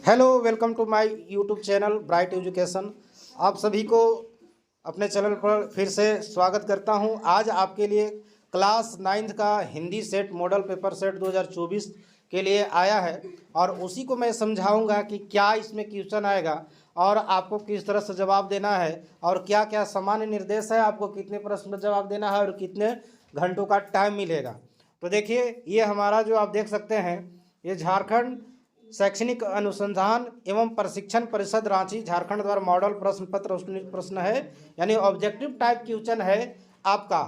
Hello, welcome to my YouTube channel Bright Education. आप सभी को अपने चैनल पर फिर से स्वागत करता हूं। आज आपके लिए क्लास 9th का Hindi set model paper set 2024 के लिए आया है और उसी को मैं समझाऊंगा कि क्या इसमें क्वेश्चन आएगा और आपको किस तरह से जवाब देना है और क्या क्या सामान्य निर्देश है, आपको कितने प्रश्न का जवाब देना है और कितने घंटों का टाइम मिलेगा। तो देखिए, ये हमारा जो आप देख सकते हैं, ये झारखंड शैक्षणिक अनुसंधान एवं प्रशिक्षण परिषद रांची झारखंड द्वारा मॉडल प्रश्न पत्र प्रश्न है, यानी ऑब्जेक्टिव टाइप क्वेश्चन है आपका।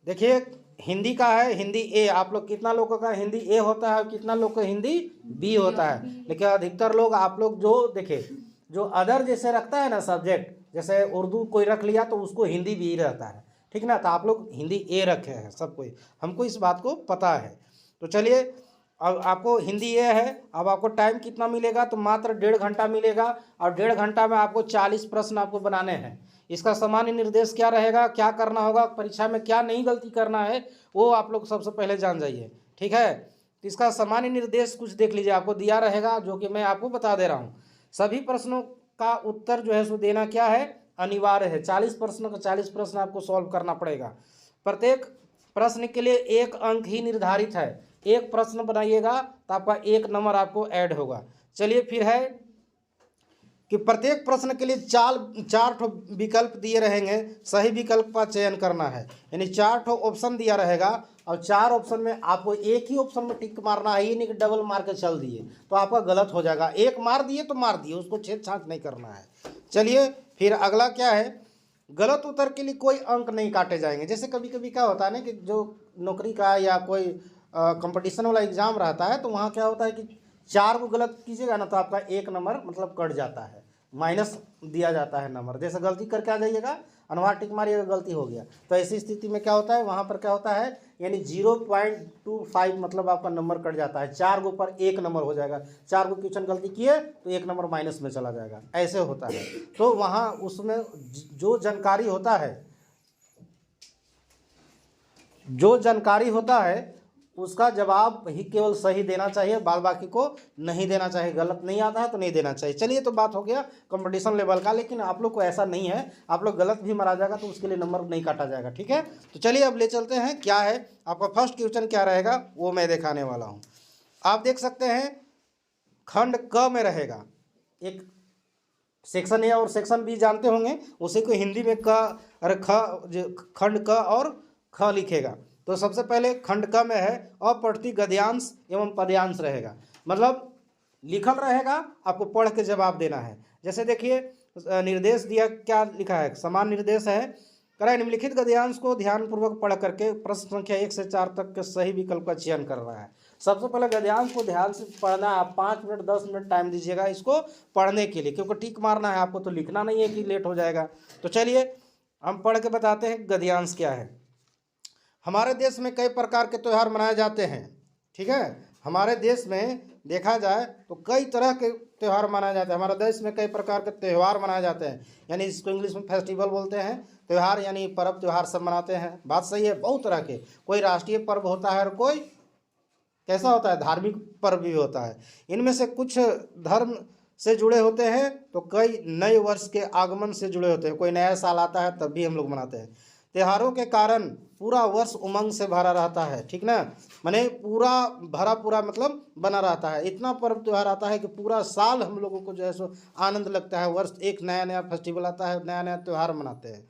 देखिए, हिंदी का है, हिंदी ए। आप लोग कितना लोगों का हिंदी ए होता है और कितना लोग का हिंदी बी होता है, लेकिन अधिकतर लोग आप लोग जो देखे जो अदर जैसे रखता है ना सब्जेक्ट, जैसे उर्दू कोई रख लिया तो उसको हिंदी बी रहता है, ठीक ना। तो आप लोग हिंदी ए रखे हैं सब कोई, हमको इस बात को पता है। तो चलिए, अब आपको हिंदी ये है। अब आपको टाइम कितना मिलेगा, तो मात्र 1.5 घंटा मिलेगा और 1.5 घंटा में आपको 40 प्रश्न आपको बनाने हैं। इसका सामान्य निर्देश क्या रहेगा, क्या करना होगा, परीक्षा में क्या नहीं गलती करना है, वो आप लोग सबसे पहले जान जाइए, ठीक है। तो इसका सामान्य निर्देश कुछ देख लीजिए, आपको दिया रहेगा, जो कि मैं आपको बता दे रहा हूँ। सभी प्रश्नों का उत्तर जो है सो देना क्या है, अनिवार्य है। 40 प्रश्नों का 40 प्रश्न आपको सॉल्व करना पड़ेगा। प्रत्येक प्रश्न के लिए 1 अंक ही निर्धारित है। एक प्रश्न बनाइएगा तो आपका 1 नंबर आपको ऐड होगा। चलिए, फिर है कि प्रत्येक प्रश्न के लिए चार ठो विकल्प दिए रहेंगे, सही विकल्प का चयन करना है। यानी 4 ठो ऑप्शन दिया रहेगा और 4 ऑप्शन में आपको एक ही ऑप्शन में टिक मारना है, ये नहीं कि डबल मार के चल दिए तो आपका गलत हो जाएगा। एक मार दिए तो मार दिए, उसको छेद छाछ नहीं करना है। चलिए, फिर अगला क्या है, गलत उत्तर के लिए कोई अंक नहीं काटे जाएंगे। जैसे कभी कभी क्या होता है ना कि जो नौकरी का या कोई कंपटीशन वाला एग्जाम रहता है, तो वहाँ क्या होता है कि 4 को गलत कीजिएगा ना तो आपका 1 नंबर मतलब कट जाता है, माइनस दिया जाता है नंबर। जैसे गलती करके आ जाइएगा, अनवार टिक मारिएगा, गलती हो गया, तो ऐसी स्थिति में क्या होता है, वहाँ पर क्या होता है, यानी 0.25 मतलब आपका नंबर कट जाता है। 4 के ऊपर 1 नंबर हो जाएगा। 4 को क्वेश्चन गलती किए तो 1 नंबर माइनस में चला जाएगा, ऐसे होता है। तो वहाँ उसमें जो जानकारी होता है उसका जवाब ही केवल सही देना चाहिए, बाद बाकी को नहीं देना चाहिए। गलत नहीं आता है तो नहीं देना चाहिए। चलिए, तो बात हो गया कंपटीशन लेवल का, लेकिन आप लोग को ऐसा नहीं है, आप लोग गलत भी मारा जाएगा तो उसके लिए नंबर नहीं काटा जाएगा, ठीक है। तो चलिए, अब ले चलते हैं क्या है आपका फर्स्ट क्वेश्चन क्या रहेगा, वो मैं दिखाने वाला हूँ। आप देख सकते हैं, खंड क में रहेगा एक सेक्शन ए और सेक्शन बी, जानते होंगे, उसी को हिंदी में क और खंड क और ख लिखेगा। तो सबसे पहले खंड क में है अप्रति गद्यांश एवं पद्यांश रहेगा, मतलब लिखल रहेगा, आपको पढ़ के जवाब देना है। जैसे देखिए, निर्देश दिया, क्या लिखा है, समान निर्देश है, करें निम्नलिखित गद्यांश को ध्यानपूर्वक पढ़ करके प्रश्न संख्या 1 से 4 तक के सही विकल्प का चयन कर रहा है। सबसे पहले गद्यांश को ध्यान से पढ़ना है। आप 5 मिनट 10 मिनट टाइम दीजिएगा इसको पढ़ने के लिए, क्योंकि टिक मारना है आपको, तो लिखना नहीं है कि लेट हो जाएगा। तो चलिए, हम पढ़ के बताते हैं गद्यांश क्या है। हमारे देश में कई प्रकार के त्यौहार मनाए जाते हैं, ठीक है। हमारे देश में देखा जाए तो कई तरह के त्यौहार मनाए जाते हैं। हमारे देश में कई प्रकार के त्यौहार मनाए जाते हैं, यानी इसको इंग्लिश में फेस्टिवल बोलते हैं। त्यौहार यानी पर्व त्यौहार सब मनाते हैं, बात सही है। बहुत तरह के, कोई राष्ट्रीय पर्व होता है और कोई कैसा होता है, धार्मिक पर्व भी होता है। इनमें से कुछ धर्म से जुड़े होते हैं तो कई नए वर्ष के आगमन से जुड़े होते हैं। कोई नया साल आता है तब भी हम लोग मनाते हैं। त्योहारों के कारण पूरा वर्ष उमंग से भरा रहता है, ठीक ना। माने पूरा मतलब बना रहता है। इतना पर्व त्यौहार आता है कि पूरा साल हम लोगों को जो है सो आनंद लगता है। वर्ष एक नया नया फेस्टिवल आता है, नया नया त्यौहार मनाते हैं।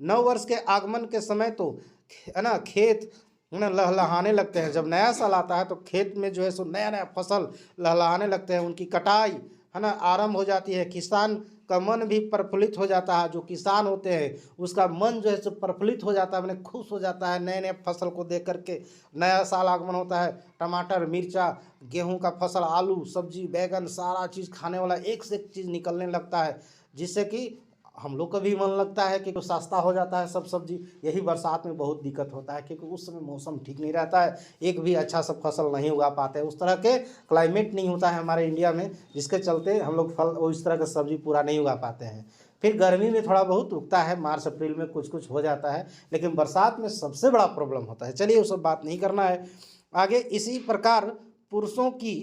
नव वर्ष के आगमन के समय तो है ना, खेत ना लहलहाने लगते हैं। जब नया साल आता है तो खेत में जो है सो नया नया फसल लहलहाने लगते हैं, उनकी कटाई है ना आरंभ हो जाती है। किसान का मन भी प्रफुल्लित हो जाता है। जो किसान होते हैं उसका मन जो है सो प्रफुल्लित हो जाता है, मैंने खुश हो जाता है नए नए फसल को देख करके। नया साल आगमन होता है, टमाटर, मिर्चा, गेहूं का फसल, आलू, सब्जी, बैगन, सारा चीज़ खाने वाला एक से एक चीज़ निकलने लगता है, जिससे कि हम लोग का भी मन लगता है कि सस्ता हो जाता है सब सब्जी। यही बरसात में बहुत दिक्कत होता है, क्योंकि उस समय मौसम ठीक नहीं रहता है, एक भी अच्छा सा फसल नहीं उगा पाते, उस तरह के क्लाइमेट नहीं होता है हमारे इंडिया में, जिसके चलते हम लोग फल और इस तरह का सब्जी पूरा नहीं उगा पाते हैं। फिर गर्मी में थोड़ा बहुत उगता है, मार्च अप्रैल में कुछ कुछ हो जाता है, लेकिन बरसात में सबसे बड़ा प्रॉब्लम होता है। चलिए, वो सब बात नहीं करना है आगे। इसी प्रकार पुरुषों की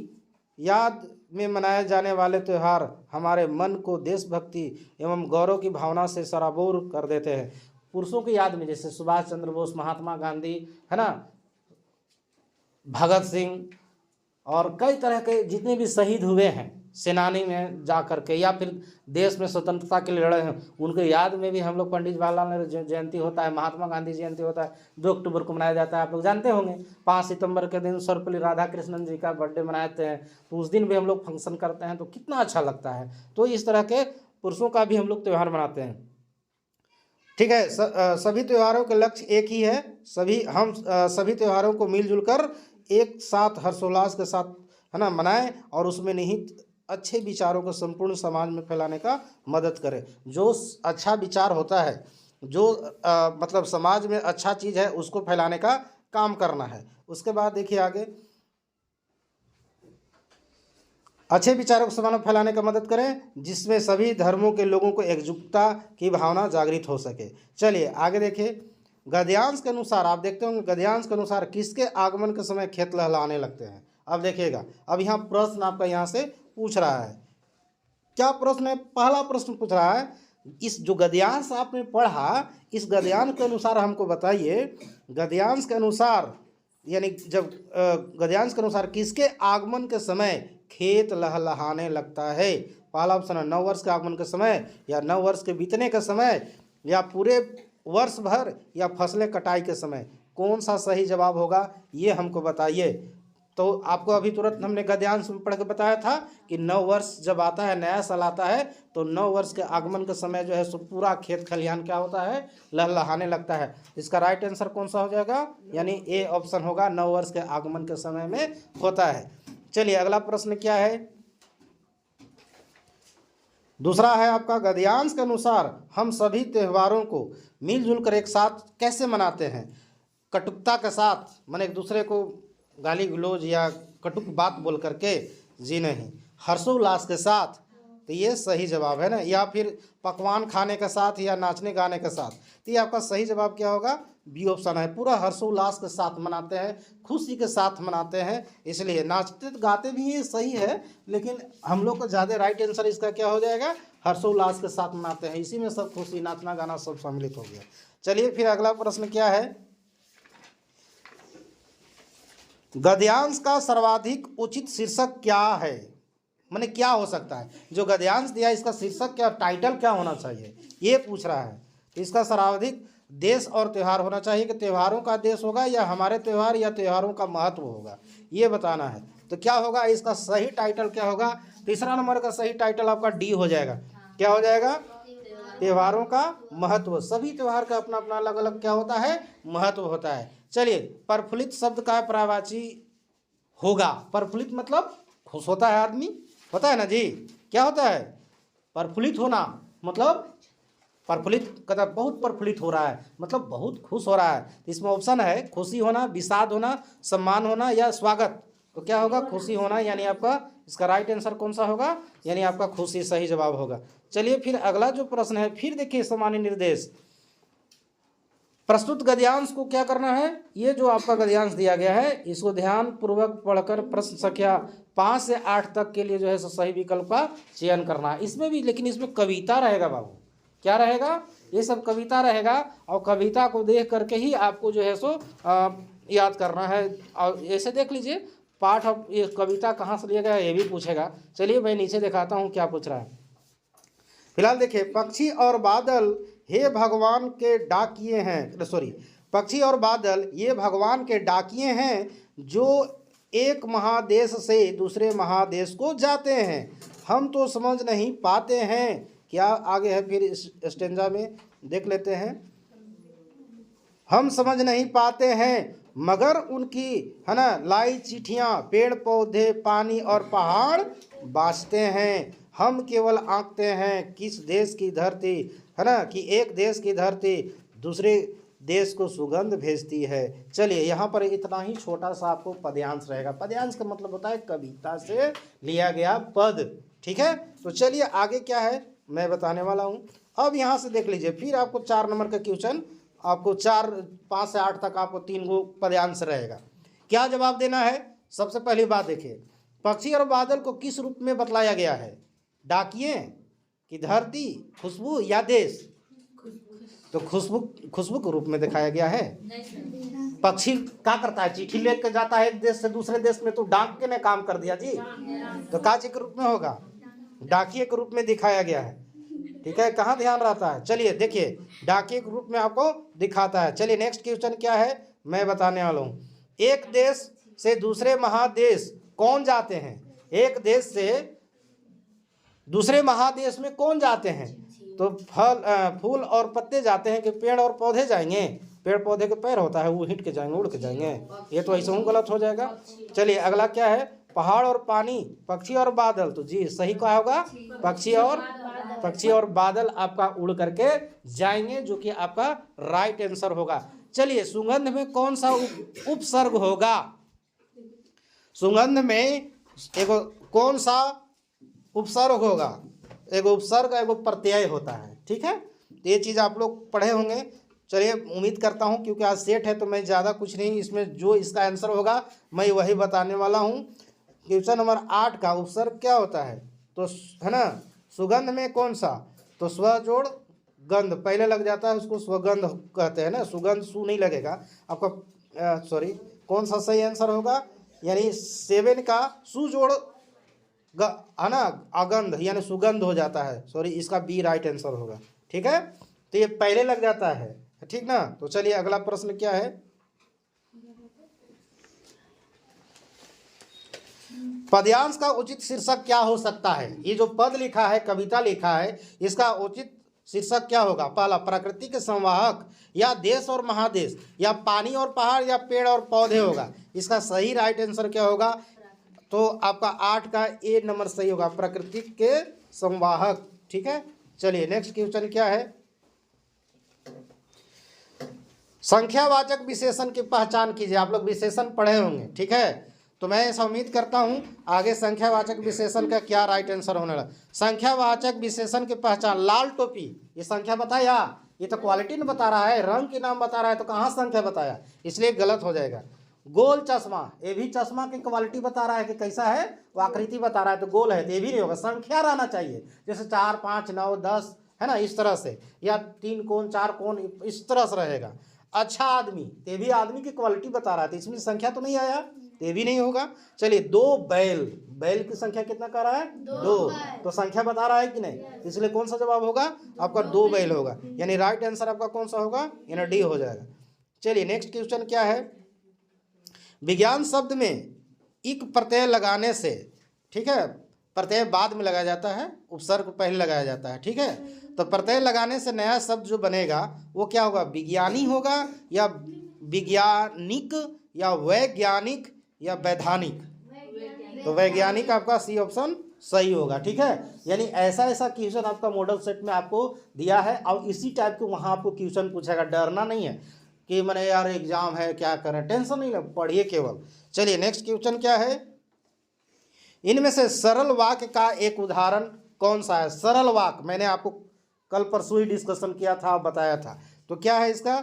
याद में मनाए जाने वाले त्यौहार हमारे मन को देशभक्ति एवं गौरव की भावना से सराबोर कर देते हैं। पुरुषों की याद में जैसे सुभाष चंद्र बोस, महात्मा गांधी, है ना, भगत सिंह और कई तरह के जितने भी शहीद हुए हैं सेनानी में जा कर के, या फिर देश में स्वतंत्रता के लिए लड़े हैं, उनके याद में भी हम लोग पंडित जवाहरलाल नेहरू जयंती होता है, महात्मा गांधी जयंती होता है, 2 अक्टूबर को मनाया जाता है। आप लोग जानते होंगे 5 सितंबर के दिन सर्वपल्ली राधाकृष्णन जी का बर्थडे मनाते हैं, तो उस दिन भी हम लोग फंक्शन करते हैं, तो कितना अच्छा लगता है। तो इस तरह के पुरुषों का भी हम लोग त्यौहार मनाते हैं। ठीक है, सभी त्योहारों के लक्ष्य एक ही है, सभी त्योहारों को मिलजुल कर एक साथ हर्षोल्लास के साथ, है ना, मनाएं और उसमें निहित अच्छे विचारों को संपूर्ण समाज में फैलाने का मदद करें। जो अच्छा विचार होता है, जो मतलब समाज में अच्छा चीज़ है, उसको फैलाने का काम करना है। उसके बाद देखिए आगे, अच्छे विचारों को समाज में फैलाने का मदद करें जिसमें सभी धर्मों के लोगों को एकजुटता की भावना जागृत हो सके। चलिए आगे देखिए, गद्यांश के अनुसार आप देखते होंगे, गद्यांश के अनुसार किसके आगमन के समय खेत लहलहाने लगते हैं। अब देखिएगा, अब यहाँ प्रश्न आपका यहाँ से पूछ रहा है, क्या प्रश्न है? पहला प्रश्न पूछ रहा है, इस जो गद्यांश आपने पढ़ा, इस गद्यांश के अनुसार हमको बताइए, गद्यांश के अनुसार यानी जब गद्यांश के अनुसार किसके आगमन के समय खेत लहलहाने लगता है? पहला ऑप्शन है 9 वर्ष के आगमन के समय, या 9 वर्ष के बीतने के समय, या पूरे वर्ष भर, या फसलें कटाई के समय। कौन सा सही जवाब होगा ये हमको बताइए। तो आपको अभी तुरंत हमने गद्यांश में पढ़ के बताया था कि 9 वर्ष जब आता है, नया साल आता है, तो 9 वर्ष के आगमन के समय जो है सो पूरा खेत खलिहान क्या होता है? लहलहाने लगता है। इसका राइट आंसर कौन सा हो जाएगा? यानी ए ऑप्शन होगा, 9 वर्ष के आगमन के समय में होता है। चलिए अगला प्रश्न क्या है? दूसरा है आपका, गद्यांश के अनुसार हम सभी त्योहारों को मिलजुल कर एक साथ कैसे मनाते हैं? कटुकता के साथ, माने एक दूसरे को गाली गलौज या कटुक बात बोल करके जी नहीं, हर्षोल्लास के साथ, तो ये सही जवाब है ना। या फिर पकवान खाने के साथ या नाचने गाने के साथ, तो ये आपका सही जवाब क्या होगा? बी ऑप्शन है। पूरा हर्षोल्लास के साथ मनाते हैं, खुशी के साथ मनाते हैं, इसलिए नाचते गाते भी ये सही है, लेकिन हम लोग को ज़्यादा राइट आंसर इसका क्या हो जाएगा? हर्षोल्लास के साथ मनाते हैं, इसी में सब खुशी, नाचना गाना सब सम्मिलित हो गया। चलिए फिर अगला प्रश्न क्या है? गद्यांश का सर्वाधिक उचित शीर्षक क्या है? माने क्या हो सकता है? जो गद्यांश दिया इसका शीर्षक क्या, टाइटल क्या होना चाहिए, ये पूछ रहा है। इसका सर्वाधिक देश और त्यौहार होना चाहिए कि त्योहारों का देश होगा, या हमारे त्यौहार या त्योहारों का महत्व होगा, ये बताना है। तो क्या होगा इसका सही टाइटल क्या होगा? तीसरा नंबर का सही टाइटल आपका डी हो जाएगा। क्या हो जाएगा? त्योहारों का महत्व। सभी त्योहार का अपना अपना अलग अलग क्या होता है? महत्व होता है। चलिए, प्रफुल्लित शब्द का पर्यायवाची होगा। प्रफुल्लित मतलब खुश होता है आदमी, होता है ना जी? क्या होता है? प्रफुल्लित होना मतलब, प्रफुल्लित कहता बहुत प्रफुल्लित हो रहा है, मतलब बहुत खुश हो रहा है। इसमें ऑप्शन है खुशी होना, विषाद होना, सम्मान होना, या स्वागत। तो क्या होगा? खुशी होना, यानी आपका इसका राइट आंसर कौन सा होगा? यानी आपका खुशी सही जवाब होगा। चलिए फिर अगला जो प्रश्न है, फिर देखिए सामान्य निर्देश। प्रस्तुत गद्यांश को क्या करना है? ये जो आपका गद्यांश दिया गया है, इसको ध्यान पूर्वक पढ़कर प्रश्न संख्या 5 से 8 तक के लिए जो है सही विकल्प का चयन करना है। इसमें भी, लेकिन इसमें कविता रहेगा बाबू। क्या रहेगा? ये सब कविता रहेगा, और कविता को देख करके ही आपको जो है सो याद करना है। और ऐसे देख लीजिए पाठ, अब ये कविता कहाँ से लिया गया ये भी पूछेगा। चलिए मैं नीचे दिखाता हूँ क्या पूछ रहा है। फिलहाल देखिए, पक्षी और बादल हे भगवान के डाकिए हैं, सॉरी, पक्षी और बादल ये भगवान के डाकिए हैं जो एक महादेश से दूसरे महादेश को जाते हैं, हम तो समझ नहीं पाते हैं। क्या आगे है फिर इस स्टेंजा में देख लेते हैं। हम समझ नहीं पाते हैं मगर उनकी, है ना, लाई चिट्ठियाँ पेड़ पौधे पानी और पहाड़ बाँचते हैं। हम केवल आंकते हैं किस देश की धरती, है ना, कि एक देश की धरती दूसरे देश को सुगंध भेजती है। चलिए यहाँ पर इतना ही छोटा सा आपको पद्यांश रहेगा। पद्यांश का मतलब होता है कविता से लिया गया पद। ठीक है, तो चलिए आगे क्या है मैं बताने वाला हूँ। अब यहाँ से देख लीजिए, फिर आपको 4 नंबर का क्वेश्चन, आपको 5 से 8 तक आपको 3 गो पद्यांश रहेगा। क्या जवाब देना है? सबसे पहली बात देखिए, पक्षी और बादल को किस रूप में बतलाया गया है? डाकिए कि धरती, खुशबू या देश? तो खुशबू के रूप में दिखाया गया है। पक्षी क्या करता है? चिट्ठी लेकर जाता है एक देश से दूसरे देश में, तो डाक के ने काम कर दिया जी। तो काची के रूप में होगा? डाकिए के रूप में दिखाया गया है। ठीक है, कहाँ ध्यान रहता है? चलिए देखिए, डाकिए के रूप में आपको दिखाता है। चलिए नेक्स्ट क्वेश्चन क्या है मैं बताने वाला हूँ। एक देश से दूसरे महादेश कौन जाते हैं? एक देश से दूसरे महादेश में कौन जाते हैं? तो फूल और पत्ते जाते हैं कि पेड़ और पौधे जाएंगे? पेड़ पौधे के पैर होता है, वो हिट के जाएंगे, उड़ के जाएंगे। ये तो ऐसे ही गलत हो जाएगा। चलिए अगला क्या है? पहाड़ और पानी, पक्षी और बादल। तो जी सही क्या होगा? पक्षी और बादल आपका उड़ करके जाएंगे, जो कि आपका राइट आंसर होगा। चलिए सुगंध में कौन सा उपसर्ग होगा? सुगंध में एगो कौन सा उपसर्ग होगा? एगो उपसर्ग एगो प्रत्यय होता है। ठीक है, तो ये चीज़ आप लोग पढ़े होंगे। चलिए उम्मीद करता हूँ, क्योंकि आज सेट है तो मैं ज़्यादा कुछ नहीं, इसमें जो इसका आंसर होगा मैं वही बताने वाला हूँ। क्वेश्चन नंबर 8 का उपसर्ग क्या होता है? तो है ना, सुगंध में कौन सा? तो स्व जोड़ गंध पहले लग जाता है, उसको स्वगंध कहते हैं ना। सुगंध सु नहीं लगेगा आपका, सॉरी, कौन सा सही आंसर होगा? यानी 7 का सु जोड़ है ना, अगंध यानी सुगंध हो जाता है। सॉरी, इसका बी राइट आंसर होगा। ठीक है, तो ये पहले लग जाता है, ठीक ना। तो चलिए अगला प्रश्न क्या है? पद्यांश का उचित शीर्षक क्या हो सकता है? ये जो पद लिखा है, कविता लिखा है, इसका उचित शीर्षक क्या होगा? पहला, प्रकृति के संवाहक, या देश और महादेश, या पानी और पहाड़, या पेड़ और पौधे होगा। इसका सही राइट आंसर क्या होगा? तो आपका 8 का ए नंबर सही होगा, प्रकृति के संवाहक। ठीक है, चलिए नेक्स्ट क्वेश्चन क्या है? संख्यावाचक विशेषण की पहचान कीजिए। आप लोग विशेषण पढ़े होंगे, ठीक है, तो मैं ऐसा उम्मीद करता हूं आगे संख्यावाचक विशेषण का क्या राइट आंसर होने लगा। संख्यावाचक विशेषण की पहचान, लाल टोपी, ये संख्या बताया? ये तो क्वालिटी नहीं बता रहा है, रंग के नाम बता रहा है, तो कहाँ संख्या बताया? इसलिए गलत हो जाएगा। गोल चश्मा, ये भी चश्मा की क्वालिटी बता रहा है कि कैसा है, वो आकृति बता रहा है, तो गोल है, तो ये भी नहीं होगा। संख्या रहना चाहिए, जैसे 4, 5, 9, 10 है ना, इस तरह से, या 3 कोण 4 कोण इस तरह से रहेगा। अच्छा आदमी, ये भी आदमी की क्वालिटी बता रहा है, तो इसमें संख्या तो नहीं आया, ये भी नहीं होगा। चलिए 2 बैल, बैल की संख्या कितना कर रहा है? 2, तो संख्या बता रहा है कि नहीं, इसलिए कौन सा जवाब होगा आपका? 2 बैल होगा, यानी राइट आंसर आपका कौन सा होगा? यानी डी हो जाएगा। चलिए नेक्स्ट क्वेश्चन क्या है? विज्ञान शब्द में इक प्रत्यय लगाने से, ठीक है, प्रत्यय बाद में लगाया जाता है, उपसर्ग पहले लगाया जाता है। ठीक है, तो प्रत्यय लगाने से नया शब्द जो बनेगा वो क्या होगा? विज्ञानी होगा, या विज्ञानिक, या वैज्ञानिक, या वैधानिक? तो वैज्ञानिक आपका सी ऑप्शन सही होगा। ठीक है, यानी ऐसा ऐसा क्वेश्चन आपका मॉडल सेट में आपको दिया है, और इसी टाइप के वहाँ आपको क्वेश्चन पूछेगा। डरना नहीं है कि मैंने यार एग्जाम है क्या करें, टेंशन नहीं, पढ़िए केवल। चलिए नेक्स्ट क्वेश्चन क्या है? इनमें से सरल वाक्य का एक उदाहरण कौन सा है? सरल वाक्य मैंने आपको कल परसों ही डिस्कशन किया था, बताया था, तो क्या है इसका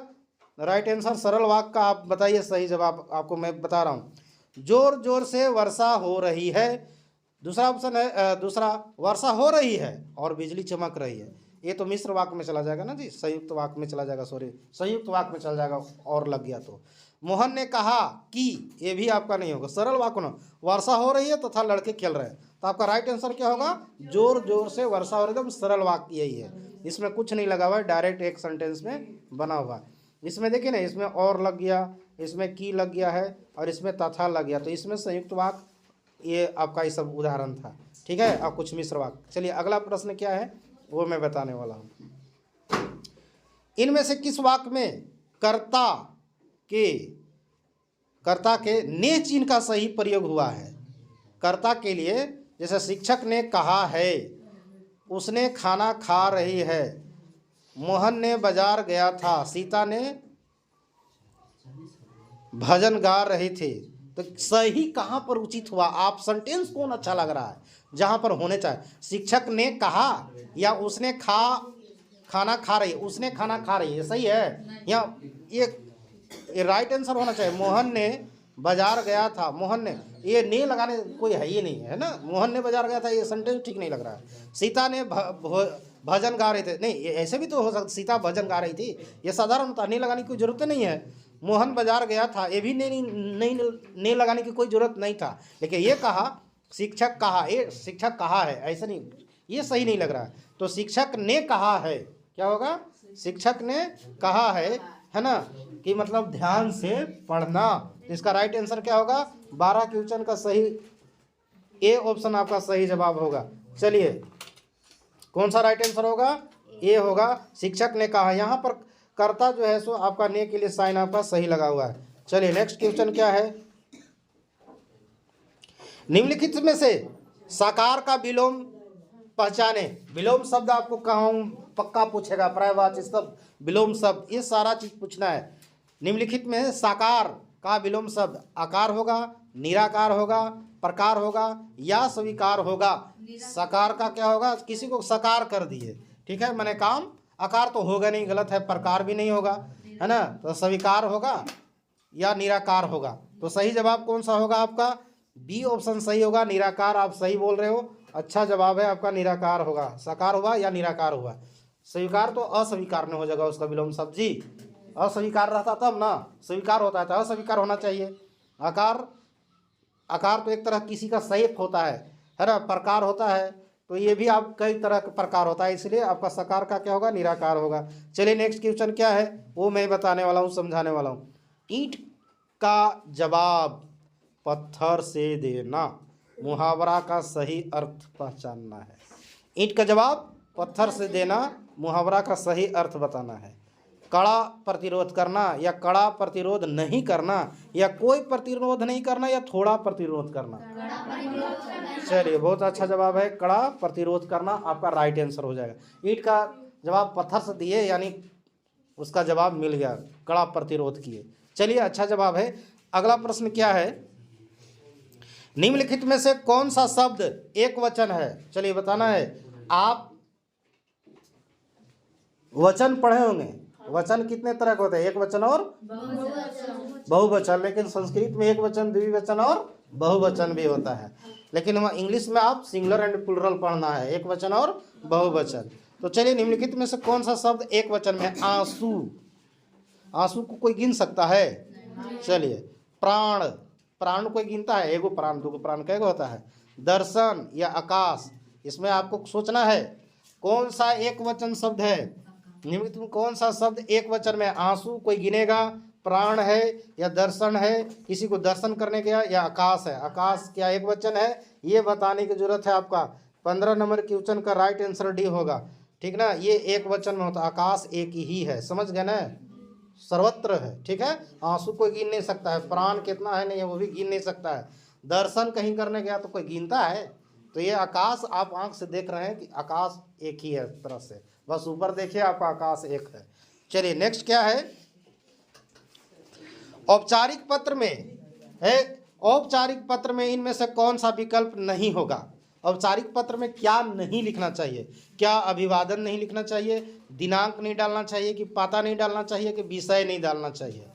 राइट आंसर? सरल वाक्य का आप बताइए सही जवाब, आपको मैं बता रहा हूँ। जोर जोर से वर्षा हो रही है। दूसरा ऑप्शन है, दूसरा, वर्षा हो रही है और बिजली चमक रही है। ये तो मिश्र वाक्य में चला जाएगा ना जी, संयुक्त वाक्य में चला जाएगा, सॉरी संयुक्त वाक्य में चला जाएगा, और लग गया तो। मोहन ने कहा कि, ये भी आपका नहीं होगा, सरल वाक्य ना, वर्षा हो रही है तथा लड़के खेल रहे हैं, तो आपका राइट आंसर क्या होगा? जोर जोर से वर्षा हो रही है, एकदम सरल वाक्य यही है, इसमें कुछ नहीं लगा हुआ है, डायरेक्ट एक सेंटेंस में बना हुआ। इसमें देखिए ना, इसमें और लग गया, इसमें की लग गया है, और इसमें तथा लग गया, तो इसमें संयुक्त वाक्य ये आपका ये सब उदाहरण था। ठीक है, और कुछ मिश्र वाक्य। चलिए अगला प्रश्न क्या है वो मैं बताने वाला हूँ। इनमें से किस वाक्य में कर्ता के ने चिन्ह का सही प्रयोग हुआ है? कर्ता के लिए, जैसे शिक्षक ने कहा है, उसने खाना खा रही है, मोहन ने बाजार गया था, सीता ने भजन गा रही थी। तो सही कहाँ पर उचित हुआ? आप सेंटेंस कौन अच्छा लग रहा है जहाँ पर होने चाहिए? शिक्षक ने कहा, या उसने खाना खा रही है, उसने खाना खा रही है, सही है, या ये राइट आंसर होना चाहिए। मोहन ने बाजार गया था मोहन ने, ये ने लगाने कोई है ही नहीं है ना, मोहन ने बाजार गया था, ये सेंटेंस ठीक नहीं लग रहा है। सीता ने भजन गा रहे थे, नहीं ऐसे भी तो हो सकता, सीता भजन गा रही थी, ये साधारण होता, ने लगाने की कोई जरूरत नहीं है। मोहन बाजार गया था, ये भी ने लगाने की कोई जरूरत नहीं था, लेकिन ये कहा शिक्षक कहा, ये शिक्षक कहा है, ऐसा नहीं, ये सही नहीं लग रहा है। तो शिक्षक ने कहा है, क्या होगा, शिक्षक ने कहा है ना, कि मतलब ध्यान से पढ़ना। इसका राइट आंसर क्या होगा, 12 क्वेश्चन का सही ए ऑप्शन आपका सही जवाब होगा। चलिए कौन सा राइट आंसर होगा, ए होगा, शिक्षक ने कहा। यहाँ पर कर्ता जो है सो आपका ने के लिए साइन आपका सही लगा हुआ है। चलिए नेक्स्ट क्वेश्चन क्या है, निम्नलिखित में से साकार का विलोम पहचाने। विलोम शब्द आपको कहाँ पक्का पूछेगा, पर्यायवाची शब्द, विलोम शब्द, ये सारा चीज पूछना है। निम्नलिखित में साकार का विलोम शब्द आकार होगा, निराकार होगा, प्रकार होगा या स्वीकार होगा। साकार का क्या होगा, किसी को साकार कर दिए, ठीक है, मैंने काम, आकार तो होगा नहीं, गलत है, प्रकार भी नहीं होगा, है ना, तो स्वीकार होगा या निराकार होगा। तो सही जवाब कौन सा होगा आपका, बी ऑप्शन सही होगा, निराकार। आप सही बोल रहे हो, अच्छा जवाब है आपका, निराकार होगा, साकार हुआ या निराकार हुआ। स्वीकार तो अस्वीकार में हो जाएगा उसका विलोम शब्द जी, अस्वीकार रहता तब ना, स्वीकार होता है तो अस्वीकार होना चाहिए। आकार, आकार तो एक तरह किसी का शेप होता है ना, प्रकार होता है, तो ये भी आप कई तरह का प्रकार होता है, इसलिए आपका साकार का क्या होगा, निराकार होगा। चलिए नेक्स्ट क्वेश्चन क्या है वो मैं बताने वाला हूँ, समझाने वाला हूँ। ईंट का जवाब पत्थर से देना, मुहावरा का सही अर्थ पहचानना है। ईंट का जवाब पत्थर से देना, मुहावरा का सही अर्थ बताना है। कड़ा प्रतिरोध करना या कड़ा प्रतिरोध नहीं करना, या कोई प्रतिरोध नहीं करना या थोड़ा प्रतिरोध करना। चलिए बहुत अच्छा जवाब है, कड़ा प्रतिरोध करना आपका राइट आंसर हो जाएगा। ईंट का जवाब पत्थर से दिए यानी उसका जवाब मिल गया, कड़ा प्रतिरोध किए। चलिए अच्छा जवाब है। अगला प्रश्न क्या है, निम्नलिखित में से कौन सा शब्द एक वचन है। चलिए बताना है, आप वचन पढ़े होंगे, वचन कितने तरह के होते हैं, एक वचन और बहुवचन, लेकिन संस्कृत में एक वचन, द्विवचन और बहुवचन भी होता है, लेकिन वहाँ इंग्लिश में आप सिंगुलर एंड प्लुरल पढ़ना है, एक वचन और बहुवचन। तो चलिए निम्नलिखित में से कौन सा शब्द एक वचन में, आंसू, आंसू को कोई गिन सकता है। चलिए प्राण, प्राण कोई गिनता है, एगो प्राण, दो प्राण, कैगो होता है। दर्शन या आकाश, इसमें आपको सोचना है कौन सा एक वचन शब्द है, निम्नलिखित में कौन सा शब्द एक वचन में, आंसू कोई गिनेगा, प्राण है या दर्शन है, किसी को दर्शन करने गया, या आकाश है, आकाश क्या एक वचन है, ये बताने की जरूरत है आपका। 15 नंबर क्वेश्चन का राइट आंसर डी होगा, ठीक ना, ये एक वचन में होता, आकाश एक ही है, समझ गए ना, सर्वत्र है, ठीक है। आंसू कोई गिन नहीं सकता है, प्राण कितना है नहीं है वो भी गिन नहीं सकता है, दर्शन कहीं करने गया तो कोई गिनता है। तो ये आकाश आप आंख से देख रहे हैं कि आकाश एक ही है तरह से, बस ऊपर देखिए आपका आकाश एक है। चलिए नेक्स्ट क्या है, औपचारिक पत्र में है, औपचारिक पत्र में इनमें से कौन सा विकल्प नहीं होगा। औपचारिक पत्र में क्या नहीं लिखना चाहिए, क्या अभिवादन नहीं लिखना चाहिए, दिनांक नहीं डालना चाहिए, कि पता नहीं डालना चाहिए, कि विषय नहीं डालना चाहिए।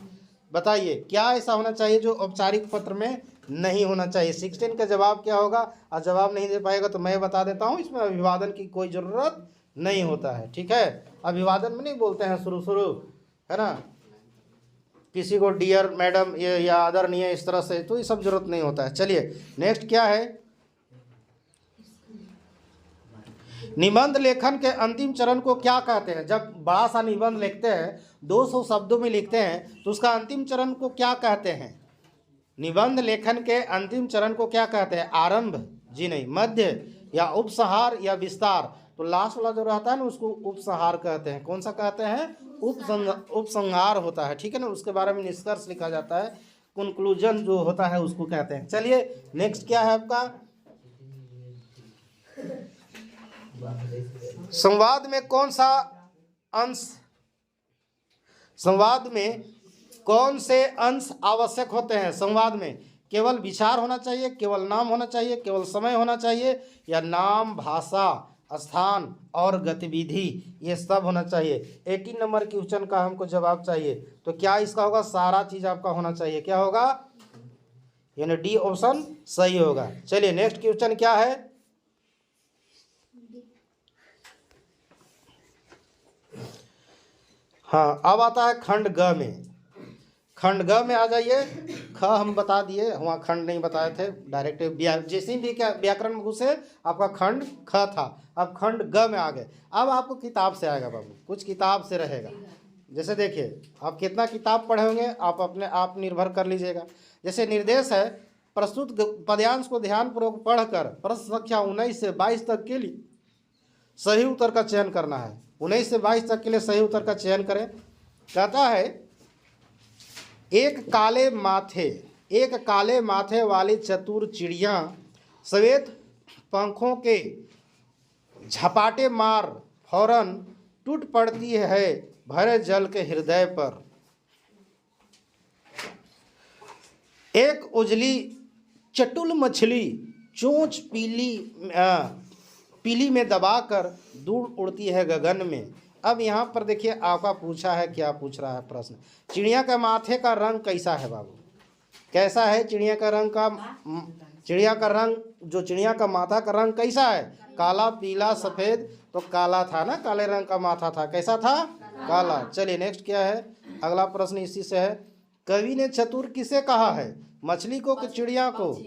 बताइए क्या ऐसा होना चाहिए जो औपचारिक पत्र में नहीं होना चाहिए। 16 का जवाब क्या होगा, और जवाब नहीं दे पाएगा तो मैं बता देता हूँ, इसमें अभिवादन की कोई ज़रूरत नहीं होता है, ठीक है। अभिवादन में नहीं बोलते हैं शुरू है ना, किसी को डियर मैडम या आदरणीय इस तरह से, तो ये सब जरूरत नहीं होता है। चलिए नेक्स्ट क्या है, निबंध लेखन के अंतिम चरण को क्या कहते हैं। जब बड़ा सा निबंध लिखते हैं, 200 शब्दों में लिखते हैं, तो उसका अंतिम चरण को क्या कहते हैं। निबंध लेखन के अंतिम चरण को क्या कहते हैं, आरंभ जी नहीं, मध्य या उपसंहार या विस्तार। तो लास्ट वाला जो रहता है ना उसको उपसंहार कहते हैं। कौन सा कहते हैं, उपसंहार होता है, ठीक है ना, उसके बारे में निष्कर्ष लिखा जाता है, कंक्लूजन जो होता है उसको कहते हैं। चलिए नेक्स्ट क्या है आपका, संवाद में कौन सा अंश, संवाद में कौन से अंश आवश्यक होते हैं। संवाद में केवल विचार होना चाहिए, केवल नाम होना चाहिए, केवल समय होना चाहिए, या नाम, भाषा, स्थान और गतिविधि, ये सब होना चाहिए। 18 नंबर क्वेश्चन का हमको जवाब चाहिए, तो क्या इसका होगा, सारा चीज आपका होना चाहिए। क्या होगा, यानी डी ऑप्शन सही होगा। चलिए नेक्स्ट क्वेश्चन क्या है। हाँ, अब आता है खंड ग में। खंड ग में आ जाइए। ख हम बता दिए, वहाँ खंड नहीं बताए थे, डायरेक्ट जैसे भी क्या व्याकरण में घुसे आपका खंड ख था, अब खंड ग में आ गए। अब आपको किताब से आएगा बाबू, कुछ किताब से रहेगा। जैसे देखिए, आप कितना किताब पढ़े होंगे आप अपने आप निर्भर कर लीजिएगा। जैसे निर्देश है, प्रस्तुत पद्यांश को ध्यानपूर्वक पढ़कर प्रश्न संख्या 19 से 22 तक के लिए सही उत्तर का चयन करना है। 19 से 22 तक के लिए सही उत्तर का चयन करें। कहता है, एक काले माथे वाली चतुर चिड़िया श्वेत पंखों के झपाटे मार फौरन टूट पड़ती है भरे जल के हृदय पर। एक उजली चटुल मछली चोंच पीली में दबाकर दूर उड़ती है गगन में। अब यहाँ पर देखिए आपका पूछा है, क्या पूछ रहा है प्रश्न, चिड़िया का माथे का रंग कैसा है बाबू, कैसा है चिड़िया का रंग जो चिड़िया का माथा का रंग कैसा है, काला पीला सफ़ेद। तो काला था ना, काले रंग का माथा था, कैसा था, काला। चलिए नेक्स्ट क्या है, अगला प्रश्न इसी से है। कवि ने चतुर किसे कहा है, मछली को कि चिड़िया को,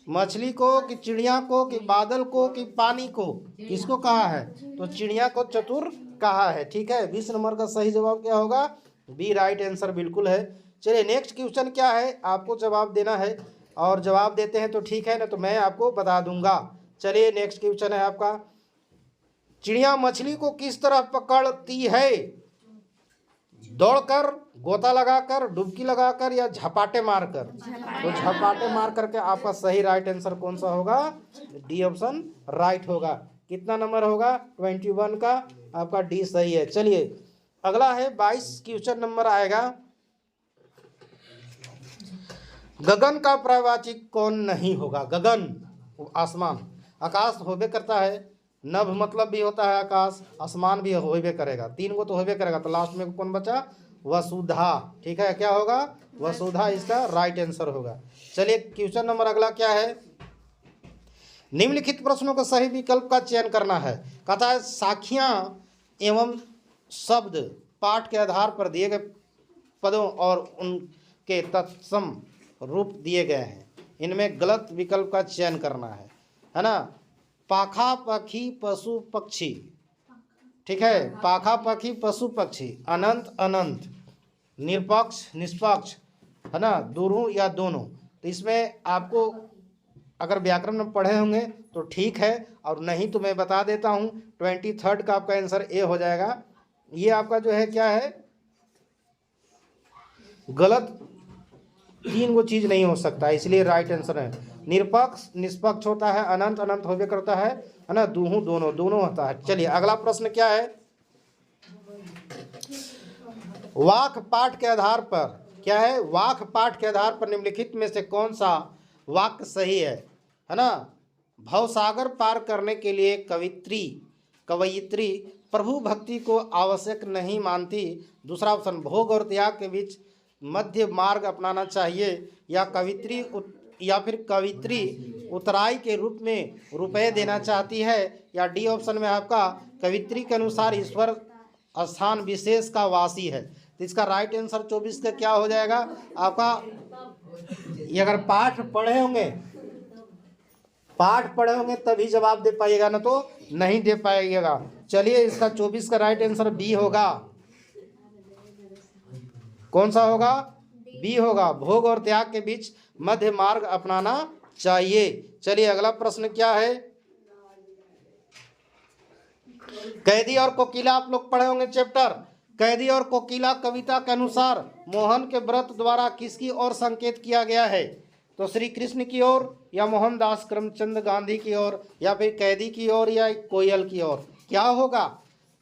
मछली को कि चिड़िया को कि बादल को कि पानी को, किसको कहा है, तो चिड़िया को चतुर कहा है। ठीक है, 20 नंबर का सही जवाब क्या होगा, बी राइट आंसर बिल्कुल है। चलिए नेक्स्ट क्वेश्चन क्या है, आपको जवाब देना है, और जवाब देते हैं तो ठीक है, ना तो मैं आपको बता दूंगा। चलिए नेक्स्ट क्वेश्चन है आपका, चिड़िया मछली को किस तरह पकड़ती है, दौड़कर, गोता लगाकर, डुबकी लगाकर या झपाटे मारकर। तो झपाटे मार करके आपका सही राइट आंसर कौन सा होगा, डी ऑप्शन राइट होगा। कितना नंबर होगा, 21 का आपका डी सही है। चलिए अगला है 22 क्वेश्चन नंबर आएगा, गगन का पर्यायवाची कौन नहीं होगा। गगन आसमान, आकाश होबे करता है, नभ मतलब भी होता है आकाश, आसमान भी होबे करेगा, तीन को तो होबे करेगा। तो लास्ट में कौन बचा, वसुधा। ठीक है, क्या होगा, वसुधा इसका राइट आंसर होगा। चलिए क्वेश्चन नंबर अगला क्या है, निम्नलिखित प्रश्नों को सही विकल्प का चयन करना है। कहता है, साखियां एवं शब्द पाठ के आधार पर दिए गए पदों और उनके तत्सम रूप दिए गए हैं, इनमें गलत विकल्प का चयन करना है ना। पाखा पक्षी पशु पक्षी, ठीक है, पाखा पक्षी पशु पक्षी, अनंत अनंत, निरपक्ष निष्पक्ष, है ना, दोनों या दोनों। तो इसमें आपको अगर व्याकरण में पढ़े होंगे तो ठीक है, और नहीं तो मैं बता देता हूँ 23 का आपका आंसर ए हो जाएगा। ये आपका जो है क्या है, गलत, तीन वो चीज़ नहीं हो सकता, इसलिए राइट आंसर है। निरपक्ष निष्पक्ष होता है, अनंत अनंत होबे करता है ना, दोनों होता है। चलिए अगला प्रश्न क्या है, वाक्य पाठ के आधार पर, क्या है, वाक्य पाठ के आधार पर निम्नलिखित में से कौन सा वाक्य सही है ना। भवसागर पार करने के लिए कवयित्री प्रभु भक्ति को आवश्यक नहीं मानती। दूसरा ऑप्शन, भोग और त्याग के बीच मध्य मार्ग अपनाना चाहिए, या कवित्री उतराई के रूप में रुपए देना चाहती है, या डी ऑप्शन में आपका कवित्री के अनुसार ईश्वर स्थान विशेष का वासी है। तो इसका राइट आंसर 24 का क्या हो जाएगा आपका, ये अगर पाठ पढ़े होंगे तभी जवाब दे पाइएगा, ना तो नहीं दे पाइएगा। चलिए इसका 24 का राइट आंसर बी होगा। कौन सा होगा, बी होगा, भोग और त्याग के बीच मध्य मार्ग अपनाना चाहिए। चलिए अगला प्रश्न क्या है, कैदी और कोकिला आप लोग पढ़े होंगे चैप्टर, कैदी और कोकिला कविता के अनुसार मोहन के व्रत द्वारा किसकी ओर संकेत किया गया है। तो श्री कृष्ण की ओर, या मोहनदास करमचंद गांधी की ओर, या फिर कैदी की ओर, या कोयल की ओर। क्या होगा,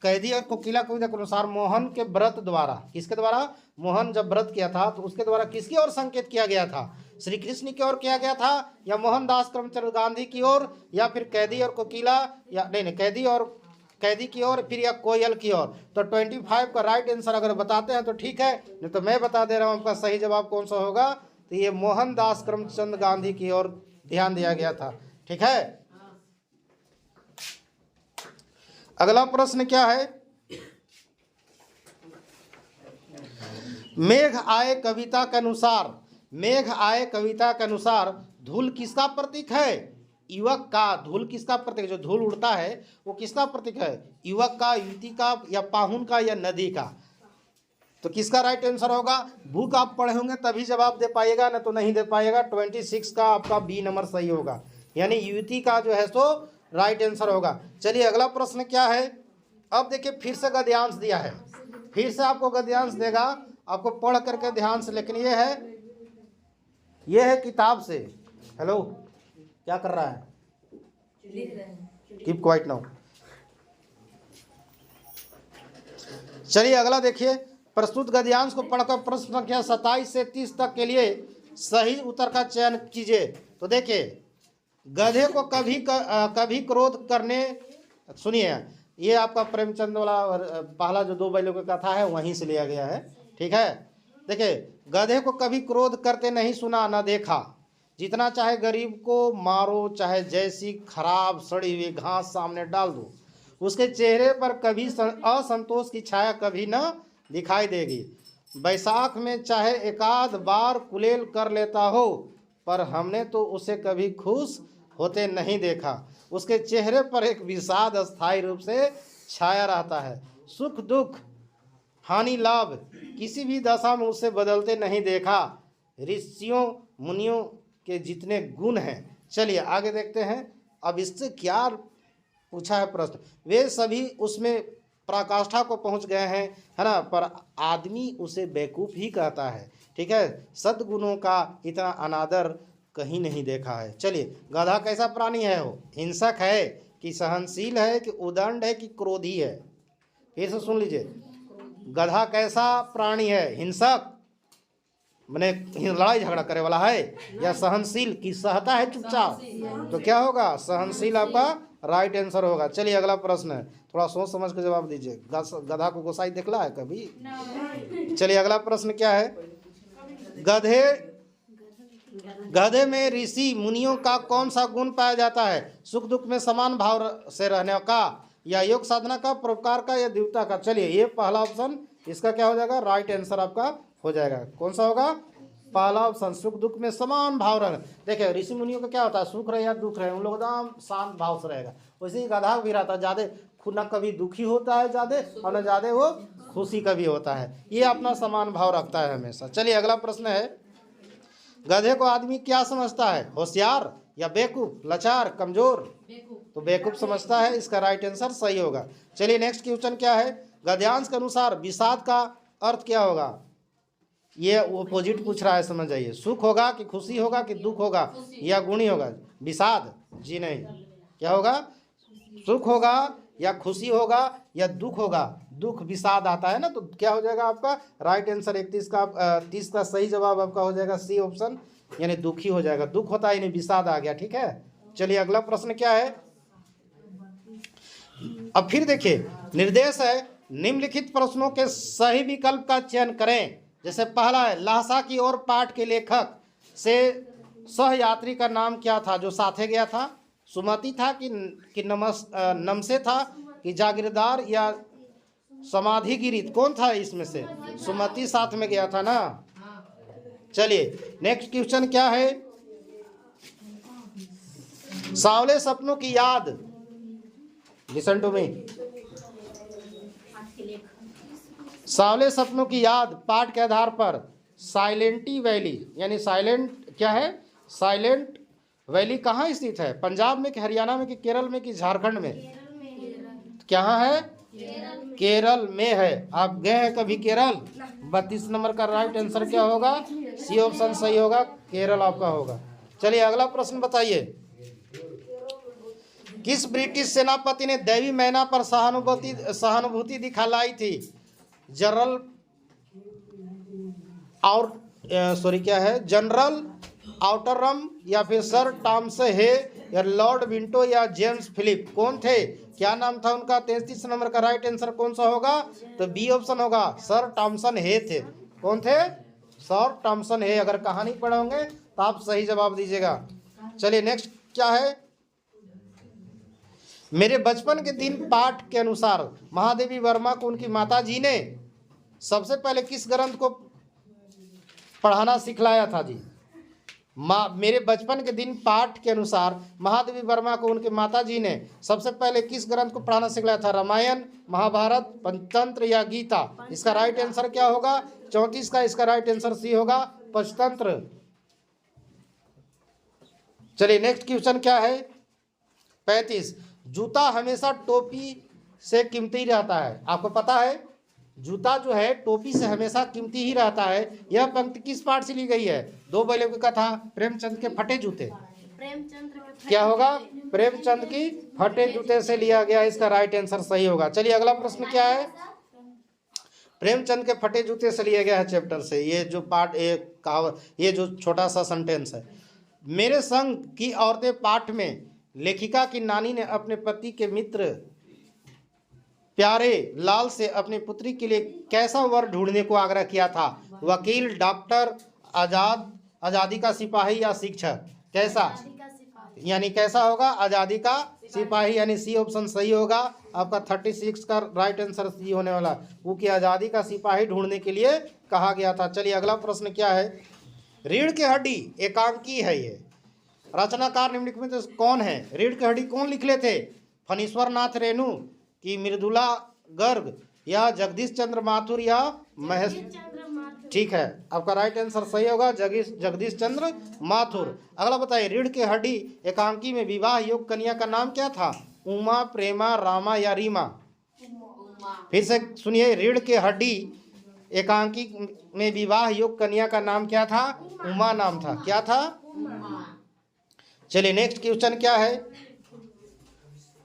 कैदी और कोकिला कविता के अनुसार मोहन के व्रत द्वारा, किसके द्वारा, मोहन जब व्रत किया था तो उसके द्वारा किसकी ओर संकेत किया गया था, श्री कृष्ण की ओर किया गया था, या मोहनदास करमचंद गांधी की ओर, या फिर कैदी और कोकिला, या नहीं कैदी की ओर, फिर या कोयल की ओर। तो 25 का राइट आंसर अगर बताते हैं तो ठीक है, नहीं तो मैं बता दे रहा हूँ आपका सही जवाब कौन सा होगा। तो ये मोहनदास करमचंद गांधी की ओर ध्यान दिया गया था। ठीक है, अगला प्रश्न क्या है? मेघ आए कविता के अनुसार, मेघ आए कविता के अनुसार धूल किसका प्रतीक है? युवक का। धूल किसका प्रतीक? जो धूल उड़ता है वो किसका प्रतीक है? युवक का, युवती का, या पाहुन का, या नदी का? तो किसका राइट आंसर होगा? बुक आप पढ़े होंगे तभी जवाब दे पाइएगा, ना तो नहीं दे पाइएगा। 26 का आपका बी नंबर सही होगा, यानी युवती का जो है सो राइट आंसर होगा। चलिए अगला प्रश्न क्या है? अब देखिए फिर से गद्यांश दिया है, फिर से आपको गद्यांश देगा, आपको पढ़ करके ध्यान से, लेकिन ये है किताब से। हेलो, क्या कर रहा है? लिख रहे हैं। Keep quiet now. चलिए अगला देखिए, प्रस्तुत गद्यांश को पढ़कर प्रश्न संख्या 27 से 30 तक के लिए सही उत्तर का चयन कीजिए। तो देखिए, गधे को कभी क्रोध करने, सुनिए, ये आपका प्रेमचंद वाला पहला जो 2 बैलों की कथा है वहीं से लिया गया है। ठीक है, देखिए, गधे को कभी क्रोध करते नहीं सुना न देखा, जितना चाहे गरीब को मारो, चाहे जैसी खराब सड़ी हुई घास सामने डाल दो, उसके चेहरे पर कभी असंतोष की छाया कभी न दिखाई देगी। बैसाख में चाहे एकाध बार कुलेल कर लेता हो, पर हमने तो उसे कभी खुश होते नहीं देखा। उसके चेहरे पर एक विषाद अस्थायी रूप से छाया रहता है। सुख दुख हानि लाभ किसी भी दशा में उसे बदलते नहीं देखा। ऋषियों मुनियों के जितने गुण हैं, चलिए आगे देखते हैं। अब इससे क्या पूछा है प्रश्न? वे सभी उसमें पराकाष्ठा को पहुंच गए हैं, है ना, पर आदमी उसे बेवकूफ़ ही कहता है। ठीक है, सद्गुणों का इतना अनादर कहीं नहीं देखा है। चलिए, गधा कैसा प्राणी है? वो हिंसक है कि सहनशील है कि उदंड है कि क्रोधी है? फिर से सुन लीजिए, गधा कैसा प्राणी है? हिंसक मैंने लड़ाई झगड़ा करे वाला है, या सहनशील कि सहता है चुपचाप? तो क्या होगा? सहनशील आपका राइट आंसर होगा। चलिए अगला प्रश्न है, थोड़ा सोच समझ के जवाब दीजिए। गधा को गोसाई देखला है कभी? चलिए अगला प्रश्न क्या है? गधे में ऋषि मुनियों का कौन सा गुण पाया जाता है? सुख दुख में समान भाव से रहने का, या योग साधना का, परोपकार का, या देवता का? चलिए, ये पहला ऑप्शन इसका क्या हो जाएगा? राइट आंसर आपका हो जाएगा। कौन सा होगा? पहला ऑप्शन, सुख दुख में समान भाव रहना। देखिए, ऋषि मुनियों का क्या होता है? सुख रहे या दुख रहे, उन लोग एकदम शांत भाव से रहेगा। वैसे ही गधा भी रहता है, ज़्यादा न कभी दुखी होता है ज़्यादा, और न ज़्यादा वो खुशी कभी होता है। ये अपना समान भाव रखता है हमेशा। चलिए अगला प्रश्न है, गधे को आदमी क्या समझता है? होशियार या बेवकूफ, लाचार, कमजोर? तो बेवकूफ समझता है, इसका राइट आंसर सही होगा। चलिए नेक्स्ट क्वेश्चन क्या है? गद्यांश के अनुसार विषाद का अर्थ क्या होगा? ये अपोजिट पूछ रहा है, समझ जाइए। सुख होगा कि खुशी होगा कि दुख होगा या गुणी होगा? विषाद? जी नहीं, क्या होगा? सुख होगा या खुशी होगा या दुख होगा? दुख विषाद आता है ना, तो क्या हो जाएगा आपका राइट आंसर? 30 का सही जवाब आपका हो जाएगा सी ऑप्शन, यानी दुखी हो जाएगा। दुख होता है यानी विषाद आ गया। ठीक है, चलिए अगला प्रश्न क्या है? अब फिर देखिए, निर्देश है निम्नलिखित प्रश्नों के सही विकल्प का चयन करें। जैसे पहला है, लहसा की ओर पाठ के लेखक से सहयात्री का नाम क्या था जो साथे गया था? सुमति था कि नमसे था कि जागीरदार या समाधिगिरी? कौन था इसमें से? सुमति साथ में गया था ना। चलिए नेक्स्ट क्वेश्चन क्या है? सांवले सपनों की याद, लिसन टू मी, सांवले सपनों की याद पाठ के आधार पर साइलेंटी वैली, यानी साइलेंट क्या है? साइलेंट वैली कहाँ स्थित है? पंजाब में कि हरियाणा में कि केरल में कि झारखंड में? कहाँ है? केरल में है। आप गए हैं कभी केरल? 32 नंबर का राइट आंसर क्या होगा? सी ऑप्शन सही होगा, केरल आपका होगा। चलिए अगला प्रश्न बताइए, किस ब्रिटिश सेनापति ने देवी मैना पर सहानुभूति दिखाई थी? जनरल जनरल आउटरम, या फिर सर टॉमस हे, या लॉर्ड विंटो, या जेम्स फिलिप? कौन थे? क्या नाम था उनका? 33 नंबर का राइट आंसर कौन सा होगा? तो बी ऑप्शन होगा, सर टॉमसन हे थे। कौन थे? सर टॉमसन है। अगर कहानी पढ़े होंगे तो आप सही जवाब दीजिएगा। चलिए नेक्स्ट क्या है। मेरे बचपन के दिन पाठ के अनुसार महादेवी वर्मा को उनकी माता जी ने सबसे पहले किस ग्रंथ को पढ़ाना सिखलाया था जी। मेरे बचपन के दिन पाठ के अनुसार महादेवी वर्मा को उनके माता जी ने सबसे पहले किस ग्रंथ को पढ़ाना सिखलाया था। रामायण, महाभारत, पंचतंत्र या गीता। इसका राइट आंसर क्या होगा 34 का। इसका राइट आंसर सी होगा पंचतंत्र। चलिए नेक्स्ट क्वेश्चन क्या है 35। जूता हमेशा टोपी से कीमती रहता है। आपको पता है जूता जो है टोपी से हमेशा कीमती ही रहता है। यह पंक्ति किस पाठ से ली गई है। दो बैलों की कथा, प्रेमचंद के फटे जूते। क्या होगा प्रेमचंद की फटे जूते से लिया गया। इसका राइट आंसर सही होगा। चलिए अगला प्रश्न क्या है। प्रेमचंद के फटे जूते से लिया गया है चैप्टर से। ये जो पाठ ये जो छोटा सा सेंटेंस है। मेरे संग की औरतें पाठ में लेखिका की नानी ने अपने पति के मित्र प्यारे लाल से अपनी पुत्री के लिए कैसा वर ढूंढने को आग्रह किया था। वकील, डॉक्टर, आज़ादी का सिपाही या शिक्षक। कैसा यानी कैसा होगा आज़ादी का सिपाही यानी सी ऑप्शन सही होगा। आपका 36 का राइट आंसर सी होने वाला। वो कि आज़ादी का सिपाही ढूंढने के लिए कहा गया था। चलिए अगला प्रश्न क्या है। रीढ़ की हड्डी एकांकी है। ये रचनाकार निम्नलिखित में से कौन है। रीढ़ की हड्डी कौन लिख थे। फणीश्वर नाथ रेणु की मृदुला गर्ग या जगदीश चंद्र माथुर या महेश। ठीक है आपका राइट आंसर सही होगा जगदीश चंद्र माथुर। अगला बताइए रीढ़ की हड्डी एकांकी में विवाह योग्य कन्या का नाम क्या था। उमा, प्रेमा, रामा या रीमा। फिर से सुनिए रीढ़ की हड्डी एकांकी में विवाह योग्य कन्या का नाम क्या था। उमा नाम था। क्या था। चलिए नेक्स्ट क्वेश्चन क्या है।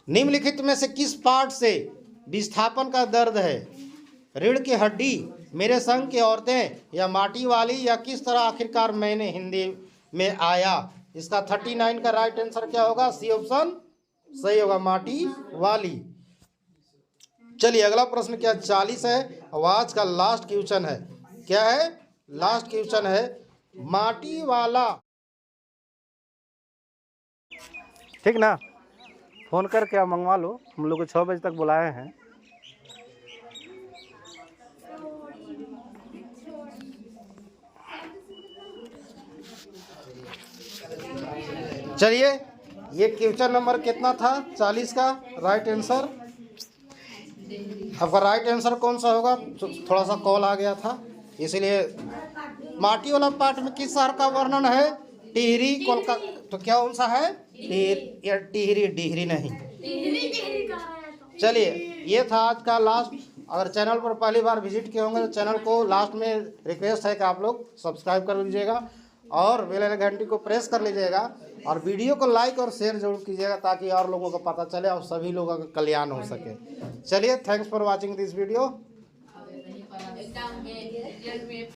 निम्नलिखित में से किस पार्ट से विस्थापन का दर्द है। रीढ़ की हड्डी, मेरे संग की औरतें या माटी वाली या किस तरह आखिरकार मैंने हिंदी में आया। इसका 39 का राइट आंसर क्या होगा सी ऑप्शन सही होगा माटी वाली। चलिए अगला प्रश्न क्या 40 है। आवाज का लास्ट क्वेश्चन है। क्या है लास्ट क्वेश्चन है माटी वाला। ठीक ना फ़ोन करके आप मंगवा लो। हम लोग को 6 बजे तक बुलाए हैं। चलिए ये क्वेश्चन नंबर कितना था 40 का राइट आंसर। आपका राइट आंसर कौन सा होगा। थोड़ा सा कॉल आ गया था इसीलिए। माटी वाला पार्ट में किस शहर का वर्णन है। टिहरी, कोलकाता। तो क्या कौन सा है टिहरी डिहरी नहीं। चलिए ये था आज का लास्ट। अगर चैनल पर पहली बार विजिट किए होंगे तो चैनल को लास्ट में रिक्वेस्ट है कि आप लोग सब्सक्राइब कर लीजिएगा और बेल आइकन घंटी को प्रेस कर लीजिएगा और वीडियो को लाइक और शेयर जरूर कीजिएगा ताकि और लोगों को पता चले और सभी लोगों का कल्याण हो सके। चलिए thanks for watching this video.